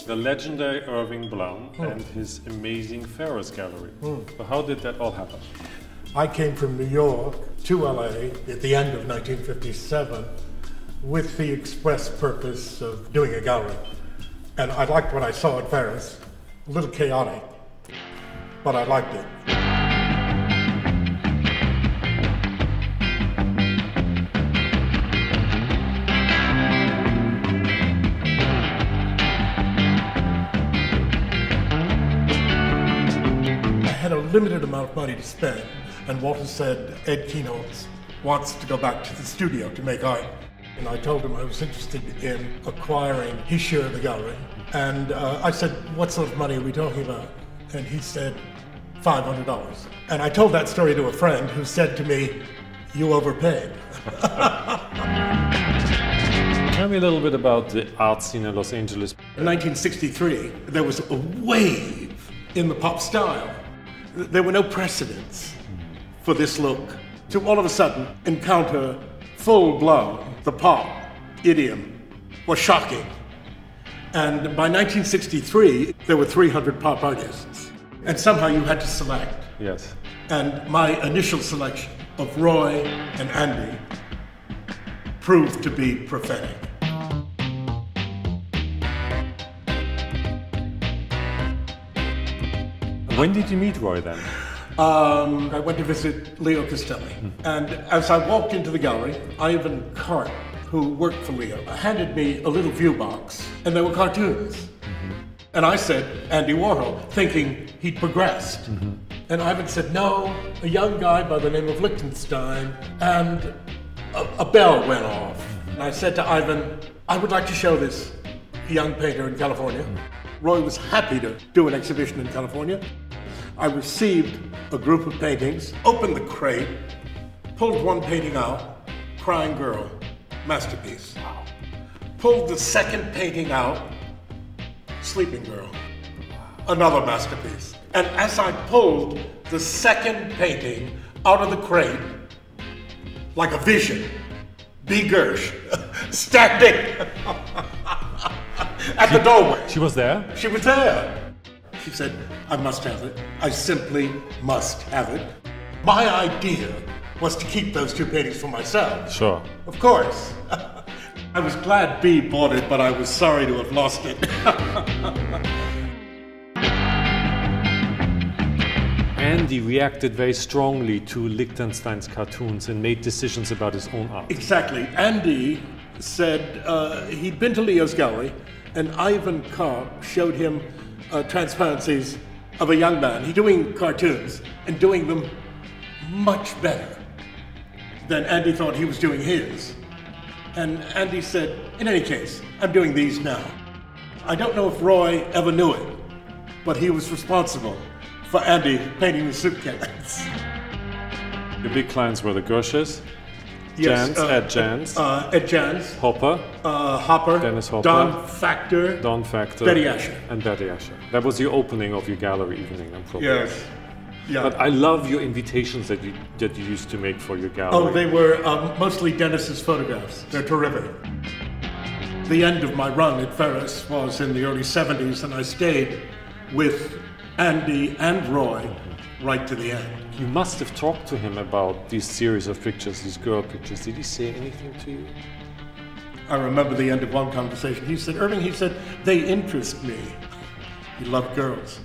The legendary Irving Blum and his amazing Ferris gallery. So how did that all happen? I came from New York to LA at the end of 1957 with the express purpose of doing a gallery. And I liked what I saw at Ferris. A little chaotic, but I liked it. I had a limited amount of money to spend, and Walter said Ed Keynotes wants to go back to the studio to make art. And I told him I was interested in acquiring his share of the gallery. And I said, what sort of money are we talking about? And he said, $500. And I told that story to a friend who said to me, you overpaid. Tell me a little bit about the art scene in Los Angeles. In 1963, there was a wave in the pop style. There were no precedents for this look. To all of a sudden encounter full-blown, the pop idiom was shocking. And by 1963, there were 300 pop artists. And somehow you had to select. Yes. And my initial selection of Roy and Andy proved to be prophetic. When did you meet Roy then? I went to visit Leo Castelli. And as I walked into the gallery, Ivan Karp, who worked for Leo, handed me a little view box, and there were cartoons. And I said, Andy Warhol, thinking he'd progressed. And Ivan said, no, a young guy by the name of Lichtenstein, and a bell went off. And I said to Ivan, I would like to show this young painter in California. Roy was happy to do an exhibition in California. I received a group of paintings, opened the crate, pulled one painting out, Crying Girl, masterpiece. Pulled the second painting out, Sleeping Girl, another masterpiece. And as I pulled the second painting out of the crate, like a vision, B. Gersh, standing at the doorway. She was there? She was there. She said, I must have it. I simply must have it. My idea was to keep those two paintings for myself. Sure. Of course. I was glad B bought it, but I was sorry to have lost it. Andy reacted very strongly to Lichtenstein's cartoons and made decisions about his own art. Exactly. Andy said he'd been to Leo's gallery, and Ivan Karp showed him transparencies of a young man. He's doing cartoons and doing them much better than Andy thought he was doing his. And Andy said, in any case, I'm doing these now. I don't know if Roy ever knew it, but he was responsible for Andy painting the suitcase. Your big clients were the Gershes, Yes, Jans, Ed Jans, Ed Jans, Hopper, Hopper, Dennis Hopper, Don Factor, Betty Asher. and Betty Asher. That was the opening of your gallery evening, I'm probably. Yes. Yeah. But I love your invitations that you used to make for your gallery. Oh, they were mostly Dennis's photographs. They're terrific. The end of my run at Ferris was in the early 70s, and I stayed with Andy and Roy right to the end. You must have talked to him about these series of pictures, these girl pictures. Did he say anything to you? I remember the end of one conversation. He said, Irving, he said, they interest me. He loved girls.